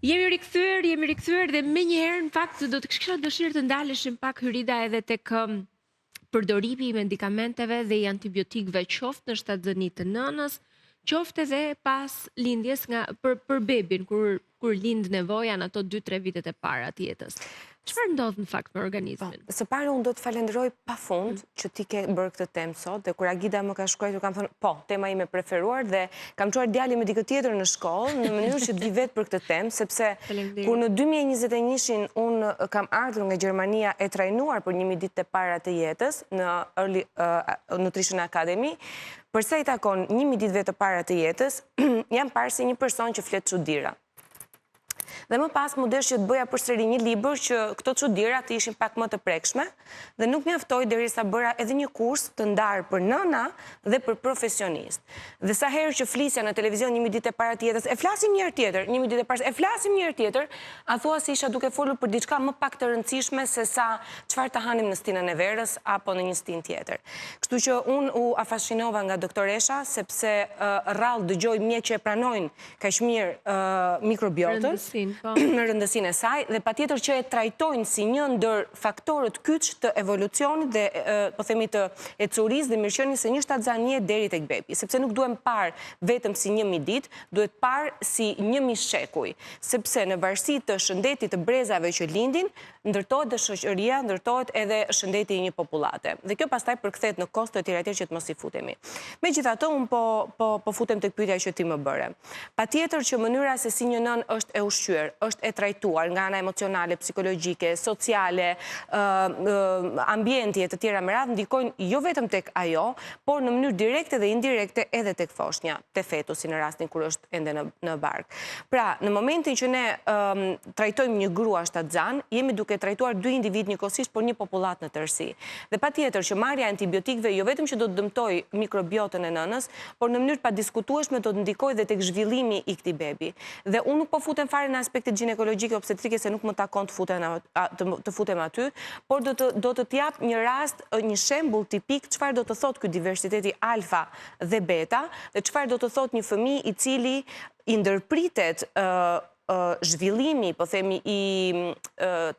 Jemi rikthyer dhe me njëherë në fakt do të kisha dëshirë të ndaleshim pak Hyrida edhe tek përdorimi i medikamenteve dhe i antibiotikëve qoftë në shtatzëni të nënës, qoftë edhe pas lindjes për bebin kur lind nevoja në ato 2-3 vitet e para të jetës. Çfarë ndodh në fakt me organizmin? Së pari unë do të falenderoj pafund që ti ke bërë këtë temë sot dhe kur Agida më ka shkruar kam thënë, po, tema ime preferuar dhe kam çuar djalin me dikë tjetër në shkollë në mënyrë që të vi vetë për këtë temë, sepse kur në 2021-shin unë kam ardhur nga Gjermania e trajnuar për 1.000 ditë të para të jetës në Early Nutrition Academy, përsa i takon 1.000 ditëve të para të jetës, jam parë si një person që flet çuditëra. Dhe më pas më desh që të bëja përsëri një libër që këto çuditëra të ishin pak më të prekshme dhe nuk mjaftoi derisa bëra edhe një kurs të ndarë për nëna dhe për profesionist. Dhe sa herë që flisja në televizion 1.000 ditë e para të jetës, e flasim një herë tjetër, 1.000 ditë e para, e flasim një herë tjetër, a thua se isha duke folur për diçka më pak të rëndësishme se sa çfarë të hanim në stinën e verës apo në një stinë tjetër. Kështu që unë u afascinova nga doktoresha sepse rrallë dëgjoj mjek që e pranojnë kaq mirë mikrobiotën në rëndësinë e saj dhe patjetër që e trajtojnë si një ndër faktorët kyç të evolucionit dhe po themi të ecurisë dhe mirëqenies së një shtatzanie deri tek bebi, sepse nuk duhem parë vetëm si 1.000 ditë, duhet parë si 1.000 shekuj, sepse në varësi të shëndetit të brezave që lindin, ndërtohet dhe shoqëria, ndërtohet edhe shëndeti i një popullate. Dhe kjo pastaj përkthehet në kosto e tjera që të mos i futemi. Megjithatë, unë po futem tek pyetja që ti më bëre. Patjetër që mënyra se si një nën është e ushqyer, është e trajtuar nga ana emocionale, psikologjike, sociale, ambienti e të tjera me radhë ndikojnë jo vetëm tek ajo, por në mënyrë direkte dhe indirekte edhe tek foshnja, te fetusi në rastin kur është ende në bark. Pra, në momentin që ne trajtojmë një grua shtatzan, jemi duke trajtuar 2 individ njëkohësisht, por një popullat në tërësi. Dhe patjetër që marrja e antibiotikëve jo vetëm që do të dëmtoj mikrobiotën e nënës, por në mënyrë padiskutueshme do të ndikojë dhe tek zhvillimi i këtij bebi. Dhe unë nuk po futem fare në aspektet ginekologjike obstetrike se nuk më takon të futem aty, por do të t'jap një rast, një shembull tipik çfarë do të thotë ky diversiteti alfa dhe beta dhe çfarë do të thotë një fëmijë i cili i ndërpritet zhvillimi, po themi, i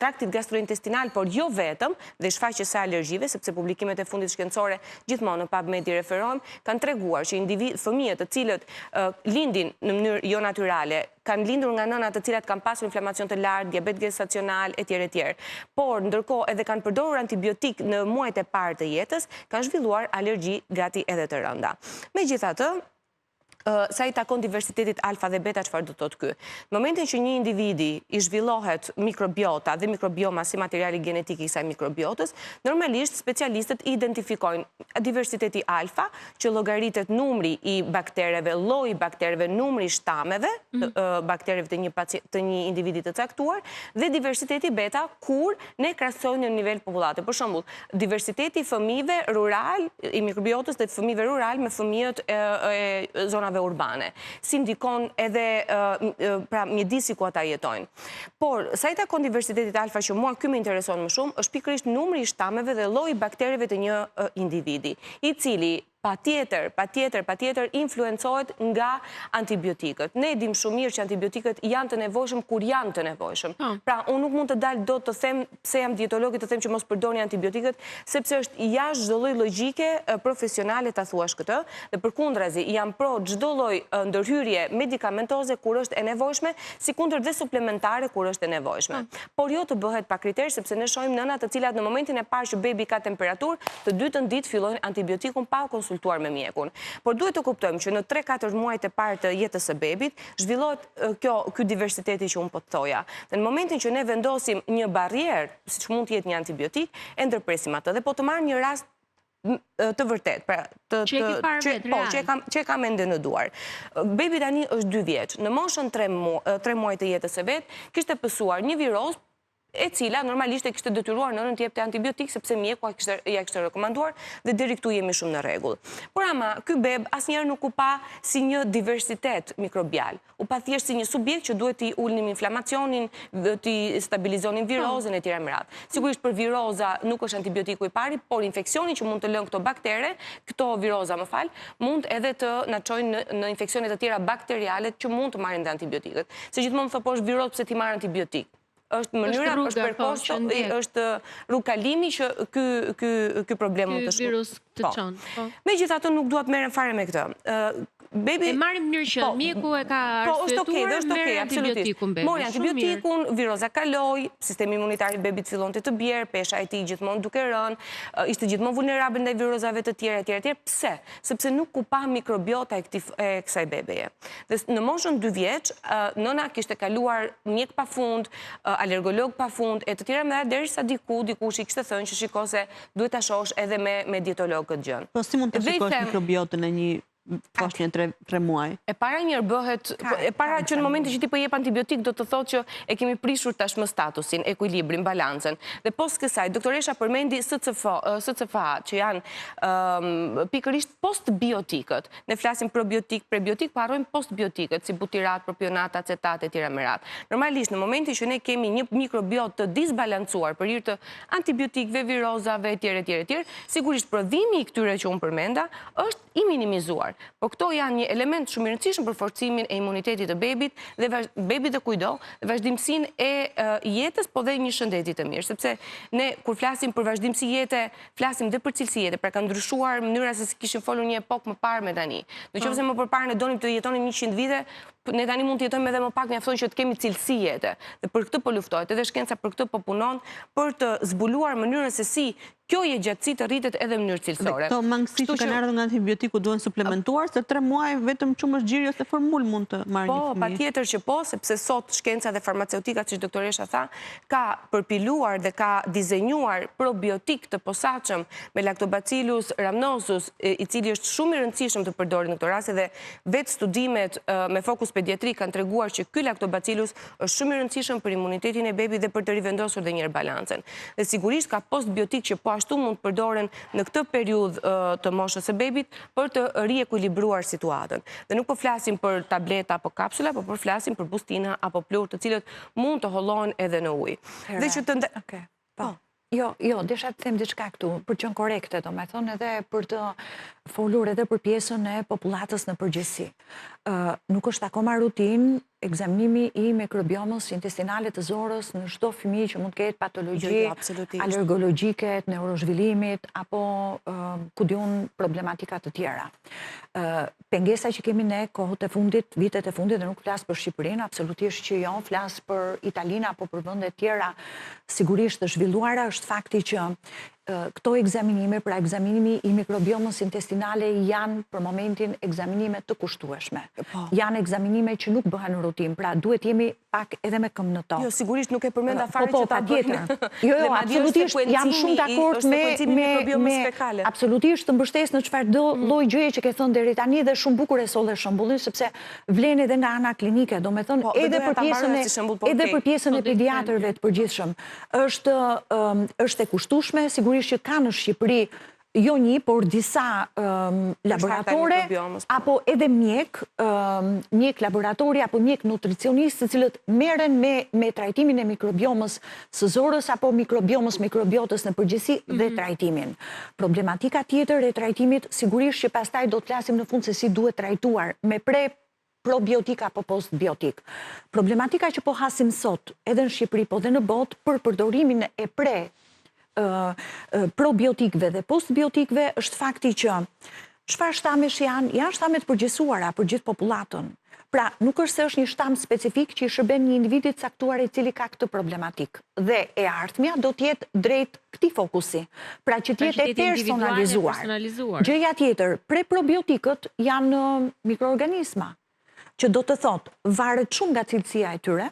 traktit gastrointestinal, por jo vetëm, dhe shfaqjes së alergjive, sepse publikimet e fundit shkencore gjithmonë në PubMed i referojmë, kanë treguar që fëmijët të cilët lindin në mënyrë jo natyrale, kanë lindur nga nëna të cilat kanë pasur inflamacion të lartë, diabet gestacional, etj. Por, ndërkohë edhe kanë përdorur antibiotik në muajt e parë të jetës, kanë zhvilluar alergji gati edhe të rënda. Megjithatë, sa i takon diversitetit alfa dhe beta, çfarë do të thotë ky? Në momentin që një individi i zhvillohet mikrobiota dhe mikrobioma si materiali genetik i kësaj mikrobiotës, normalisht specialistët identifikojnë diversiteti alfa, që llogaritet numri i baktereve, lloji i baktereve, numri i shtameve të baktereve të një individi të caktuar, dhe diversiteti beta kur ne krahasojmë në nivel popullate. Për shembull, diversiteti i fëmijëve rural, i mikrobiotës dhe fëmijëve rural me fëmijët e zonave urbane, si ndikon edhe pra mjedisi ku ata jetojnë. Por, sa i takon diversitetit alfa që mua ky më intereson më shumë, është pikërisht numri i shtameve dhe lloji i baktereve të një individi, i cili patjetër influencohet nga antibiotikët. Ne dim shumë mirë që antibiotikët janë të nevojshëm kur janë të nevojshëm. Pra, unë nuk mund të dalë do të them, pse jam dietologe, të them që mos përdorni antibiotikët, sepse është jashtë çdo lloj logjike profesionale ta thuash këtë, dhe përkundrazi jam pro çdo lloj ndërhyrje medikamentoze kur është e nevojshme, sikundër dhe suplementare kur është e nevojshme. Por jo të bëhet pa kriter, sepse ne shohim nëna të cilat në momentin e parë që bebi ka temperaturë, të dytën ditë fillojnë antibiotikun pa konsultuar me mjekun. Por duhet të kuptojmë që në 3-4 muajt e parë të jetës së bebit zhvillohet ky diversiteti që unë po të thoja. Dhe në momentin që ne vendosim një barrierë, siç mund të jetë një antibiotik, e ndërpresim atë. Dhe po të marr një rast të vërtet, që e kam ende në duar. Bebi tani është 2 vjeç. Në moshën 3 muaj të jetës së vet, kishte pësuar një viroz e cila normalisht e kishte detyruar nënën të jepte antibiotik sepse mjeku ja kishte rekomanduar dhe deri këtu jemi shumë në rregull. Por ama ky beb asnjëherë nuk u pa si një diversitet mikrobial. U pa thjesht si një subjekt që duhet t'i ulnim inflamacionin, t'i stabilizonin virozën e tjera me radhë. Sigurisht për viroza nuk është antibiotiku i pari, por infeksioni që mund të lënë këto baktere, këto viroza mund edhe të na çojnë në infeksione të tjera bakteriale që mund të marrin dhe antibiotikët. Se gjithmonë thonë po është virozë pse ti marr antibiotik. Është mënyra, është përkohë, është rrugë kalimi që ky problem mund të shkojë. Ky virus të çon. Megjithatë nuk dua të merrem fare me këtë. E marrim mënyrë që mjeku e ka arsyetuar, merr antibiotikun bebi. Mori antibiotikun, viroza kaloi, sistemi imunitar i bebit fillonte të bjerë, pesha e tij gjithmonë duke rënë, ishte gjithmonë vulnerabël ndaj virozave të tjera. Pse? Sepse nuk u pa mikrobiota e kësaj bebeje. Dhe në moshën 2 vjeç, nëna kishte kaluar mjek pafund, alergolog pafund, e të tjera me derisa dikush i kishte thënë që shikose duhet ta shohësh edhe me dietolog këtë gjën. Po si mund të shikosh mikrobiotën e një foshnje 3 muaj? E para njërë bëhet, e para që në momentin që ti po jep antibiotik do të thotë që e kemi prishur tashmë statusin, ekuilibrin, balancën. Dhe post kësaj, doktoresha përmendi SCFA, që janë pikërisht postbiotikët. Ne flasim probiotik, prebiotik, po harrojmë postbiotikët, si butirat, propionat, acetat e tjera me radhë. Normalisht, në momentin që ne kemi një mikrobiot të disbalancuar për hir të antibiotikëve, virozave e tjera, sigurisht prodhimi i këtyre që unë përmenda është i minimizuar. Po këto janë një element shumë i rëndësishëm për forcimin e imunitetit të bebit dhe kujdo, dhe vazhdimsinë e jetës, po dhe një shëndetit të mirë. Sepse ne, kur flasim për vazhdimsi jete, flasim dhe për cilësi jete, pra ka ndryshuar mënyra se si kishim folur një epokë më parë me tani. Nëse më përpara ne donim të jetonim 100 vite, ne tani mund të jetojmë edhe më pak, mjafton që të kemi cilësi jete. Dhe për këtë po luftohet, edhe shkenca për këtë po punon, për të zbuluar mënyrën se si kjo jetësi të rritet edhe në mënyrë cilësore. Këto mangësi që kanë ardhur nga antibiotiku duhen suplementuar, se 3 muaj vetëm qumësh gjiri ose formul mund të marrë një fëmijë. Po, patjetër që po, sepse sot shkenca dhe farmaceutika, siç doktoresha tha, ka përpiluar dhe ka dizenjuar probiotik të posaçëm me Lactobacillus rhamnosus, i cili është shumë i rëndësishëm të përdoret në këtë rast, dhe vetë studimet me fokus pediatrik kanë treguar që ky Lactobacillus është shumë i rëndësishëm për imunitetin e bebit dhe për të rivendosur dhe njëherë balancën. Dhe sigurisht ka postbiotik që po ashtu mund të përdoren në këtë periudhë të moshës së bebit për të riekuilibruar situatën. Dhe nuk po flasim për tableta apo kapsula, por flasim për bustina apo plur, të cilët mund të hollohen edhe në ujë. Dhe që të Jo, desha të them diçka këtu, për qenë korekte, do me thonë edhe për të folur edhe për pjesën e popullatës në përgjithësi. Nuk është akoma rutin ekzaminimi i mikrobiomës intestinale të zorës në çdo fëmijë që mund të ketë patologji alergologjike, neurozhvillimit apo ku diun problematika të tjera. Pengesa që kemi ne kohët e fundit, vitet e fundit, dhe nuk flas për Shqipërinë, absolutisht që jo, flas për Italinë apo për vende tjera sigurisht të zhvilluara, është fakti që këto ekzaminime, pra ekzaminimi i mikrobiomës intestinale janë për momentin ekzaminime të kushtueshme. Janë ekzaminime që nuk bëhen në rutin, pra duhet jemi pak edhe me këmbë në tokë. Jo, sigurisht nuk e përmenda fare që ta bëjmë. Jo, absolutisht, jam shumë dakord me absolutisht të mbështes në çfarëdo lloj gjëje që ke thënë deri tani, dhe shumë bukur e solle shembullin, sepse vlen edhe nga ana klinike, domethënë edhe për pjesën e pediatrëve të përgjithshëm. Është e kushtueshme, sigurisht që ka në Shqipëri jo një, por disa laboratore, apo edhe mjek laboratori, apo mjek nutricionistë, të cilët merren me trajtimin e mikrobiomës së zorës, apo mikrobiotës në përgjithësi dhe trajtimin. Problematika tjetër e trajtimit, sigurisht që pastaj do të flasim në fund se si duhet trajtuar me probiotik apo postbiotik. Problematika që po hasim sot, edhe në Shqipëri, po dhe në botë, për përdorimin e probiotikve dhe postbiotikve është fakti që çfarë shtamesh janë shtamet përgjithësuara për gjithë popullatën. Pra, nuk është se është një shtam specifik që i shërben një individit caktuar i cili ka këtë problematik. Dhe e ardhmja do t'jetë drejt këtij fokusi. Pra që t'jetë e personalizuar. Gjëja tjetër, preprobiotikët janë mikroorganizma, që do të thotë varet shumë nga cilësia e tyre,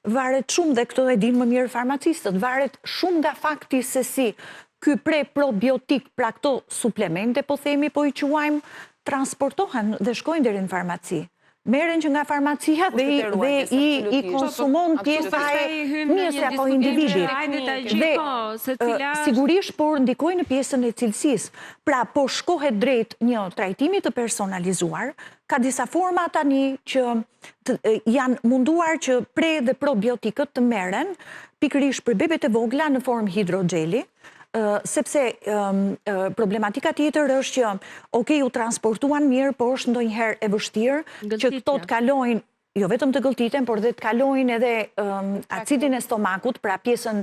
varet shumë, dhe këto e dinë më mirë farmacistët, varet shumë nga fakti se si ky preprobiotik, pra këto suplemente, po themi, po i quajmë, transportohen dhe shkojnë deri në farmaci. merren që nga farmacia dhe i konsumon pjesa e njëse apo individit. Dhe sigurisht por ndikojnë në pjesën e cilësisë. Pra, po shkohet drejt një trajtimi të personalizuar, ka disa forma tani që janë munduar që pre dhe probiotikët të merren pikërisht për bebet e vogla në formë hidrogjeli, sepse problematika tjetër është që u transportuan mirë, por është ndonjëherë e vështirë që këto të kalojnë jo vetëm të gëlltiten, por dhe të kalojnë edhe acidin e stomakut, pra pjesa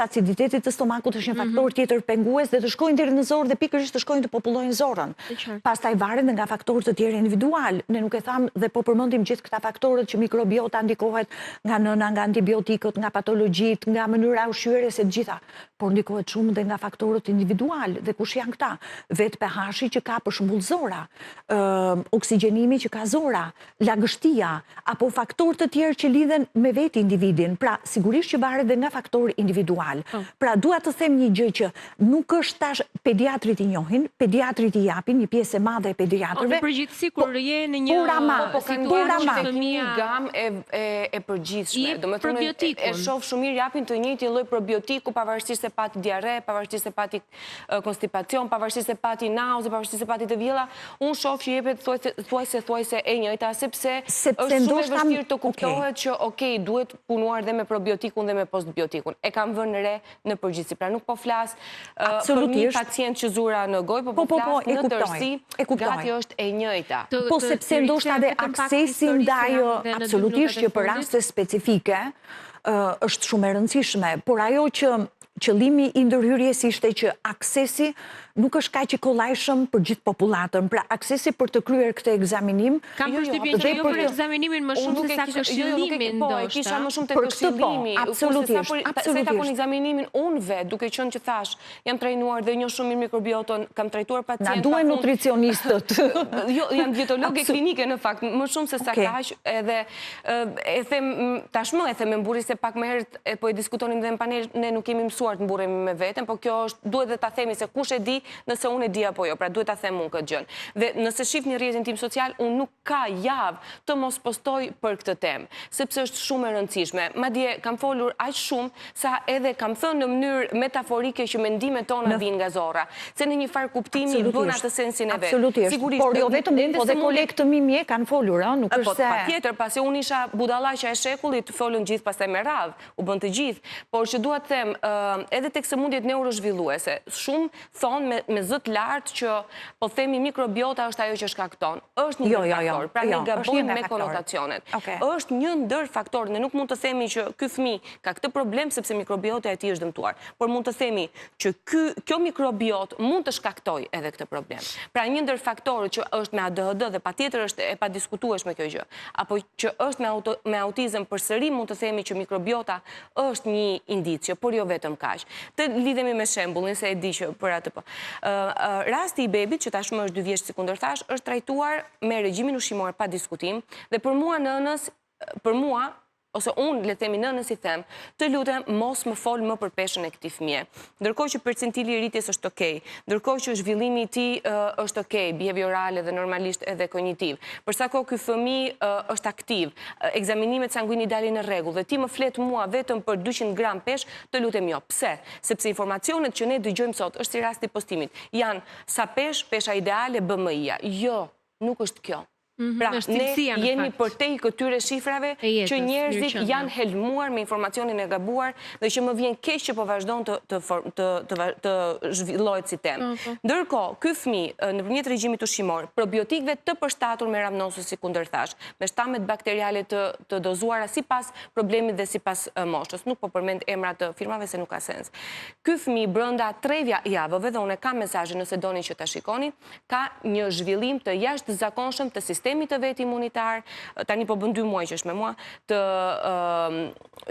aciditetit të stomakut është një faktor tjetër pengues dhe të shkojnë deri në zorë dhe pikërisht të shkojnë të popullojnë zorën. Pastaj varet nga faktorët të tjerë individual. Ne nuk e tham dhe po përmendim gjithë këta faktorët që mikrobiota ndikohet nga nëna, nga antibiotikët, nga patologjit, nga mënyra ushqyerjes e të gjitha, por ndikohet shumë dhe nga faktorët individual. Dhe kush janë këta? Vet pH-i që ka për shembull zora, oksigjenimi që ka zora, lagështia, apo faktorë të tjerë që lidhen me vetë individin. Pra, sigurisht që varet dhe nga faktorë individual. Pra, dua të them një gjë që nuk është tash pediatrit i njohin, pediatrit i japin, një pjesë e madhe e pediatrëve. Në përgjithësi, kur je në një situatë që një gamë e përgjithshme. Do me thonë, e shoh shumë mirë japin të njëjtin lloj probiotiku, pavarësisht se pati diare, pavarësisht se pati konstipacion, pavarësisht se pati nauze, pavarësisht se pati të vjella, unë shoh që jepet thuajse e njëjta, sepse është shumë e vështirë të kuptohet që duhet punuar dhe me probiotikun dhe me postbiotikun. E kam vënë re në përgjithësi. Pra nuk po flas për një pacient që zura në gojë, po flas në tërësi, gati është e njëjta. Po sepse ndoshta dhe aksesi ndaj absolutisht që për raste specifike është shumë e rëndësishme, por ajo që qëllimi i ndërhyrjes ishte që aksesi nuk është kaq i kollajshëm për gjithë popullatën. Pra, aksesi për të kryer këtë ekzaminim... Kam përshtypjen që jo për ekzaminimin më shumë se sa këshillimin ndoshta. E kisha më shumë të këshillimi. Absolutisht. Se ta kon ekzaminimin unë vetë, duke qenë që thash, jam trajnuar dhe njoh shumë mirë mikrobiotën, kam trajtuar pacientë. Na duhen nutricionistët. Jo, janë dietologe klinike në fakt, më shumë se sa kaq, edhe e them tashmë e them me burrin se pak më herët po e diskutonim dhe në panel, ne nuk kemi mësuar të mburremi me veten, por kjo është duhet dhe ta themi se kush e di nëse unë e di apo jo, pra duhet ta them unë këtë gjën. Dhe nëse shihni rrjetin tim social, unë nuk ka javë të mos postoj për këtë temë, sepse është shumë e rëndësishme. Madje kam folur aq shumë sa edhe kam thënë në mënyrë metaforike që mendimet tona vijnë nga zorra, se në një farë kuptimi bën atë sensin e vet. Absolutisht. Por jo vetëm unë, po dhe kolegët mi mje kanë folur, nuk është se... Patjetër, pasi unë isha budallaqja e shekullit, folën gjithë pastaj me radhë, u bën të gjithë, por që dua të them, edhe tek sëmundjet neurozhvilluese, shumë thonë me zë të lartë që po themi mikrobiota është ajo që shkakton. Është një faktor, pra ne gabojmë me konotacionet. Është një ndër faktor, ne nuk mund të themi që ky fëmijë ka këtë problem sepse mikrobiota e tij është dëmtuar, por mund të themi që kjo mikrobiotë mund të shkaktojë edhe këtë problem. Pra një ndër faktorët që është me ADHD dhe patjetër është e padiskutueshme kjo gjë, apo që është me autizëm përsëri mund të themi që mikrobiota është një indicio, por jo vetëm kaq. Të lidhemi me shembullin se e di që për atë po. Rasti i bebit, që tashmë është 2 vjeç si kundërthash, është trajtuar me regjimin ushqimor pa diskutim dhe për mua ose unë le të themi nënës i them, të lutem mos më fol më për peshën e këtij fëmie. Ndërkohë që percentili i rritjes është okay, ndërkohë që zhvillimi i tij është okay, behaviorale dhe normalisht edhe kognitiv. Për sa kohë ky fëmijë është aktiv, ekzaminimet sanguinidale në rregull dhe ti më flet mua vetëm për 200 gram peshë, të lutem jo. Pse? Sepse informacionet që ne dëgjojmë sot, është si rasti postimit, janë sa peshë, pesha ideale, BMI-ja. Jo, nuk është kjo. Pra, ne jemi përtej këtyre shifrave që njerëzit janë helmuar me informacionin e gabuar dhe që më vjen keq që po vazhdon të zhvillohet si temë. Ndërkohë, ky fëmijë nëpërmjet regjimit ushqimor, probiotikëve të përshtatur me rhamnosus si kundërthash, me shtamet bakteriale të dozuara sipas problemit dhe sipas moshës. Nuk po përmend emrat të firmave se nuk ka sens. Ky fëmijë brenda 3 javëve, dhe unë kam mesazhe nëse doni që ta shikoni, ka një zhvillim të jashtëzakonshëm të sistemit të vet imunitar, tani po bën 2 muaj që është me mua, të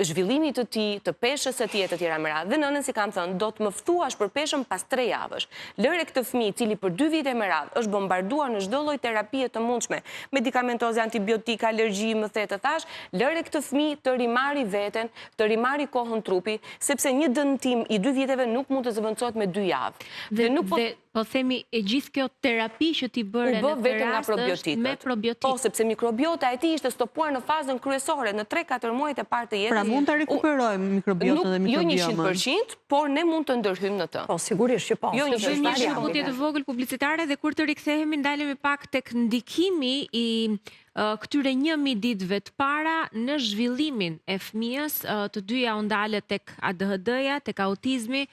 zhvillimit të tij, të peshës së tij e të tjera me radhë. Dhe nënën si kam thënë, do të më thuash për peshën pas 3 javësh. Lëre këtë fëmijë i cili për 2 vite me radhë është bombarduar në çdo lloj terapie të mundshme, medikamentoze, antibiotika, alergji, më the të thash, lëre këtë fëmijë të rimari veten, të rimari kohën trupi, sepse një dëmtim i 2 viteve nuk mund të zëvendësohet me 2 javë. Po themi e gjithë kjo terapi që ti bërë në këtë rast është me probiotik. Po, sepse mikrobiota e ti ishte stopuar në fazën kryesore, në 3-4 muajt e partë të jetës. Pra mund të rekuperojmë mikrobiotën dhe mikrobiomën. Jo 100%, por ne mund të ndërhyjmë në të. Po, sigurisht që po. Jo Një shkëputje të vogël publicitare dhe kur të rikthehemi ndalemi pak tek ndikimi i këtyre 1000 ditëve të para në zhvillimin e fëmijës, të dyja u ndalet tek ADHD-ja, tek autizmi,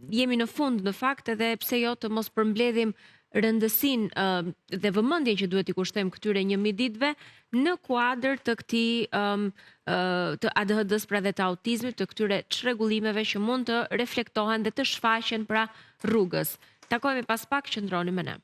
jemi në fund në fakt edhe pse jo të mos përmbledhim rëndësinë dhe vëmendjen që duhet i kushtojmë këtyre 1000 ditëve në kuadër të këtij të ADHD-s pra dhe të autizmit, të këtyre çrregullimeve që mund të reflektohen dhe të shfaqen pra rrugës. Takojmë pas pak, qëndroni me ne.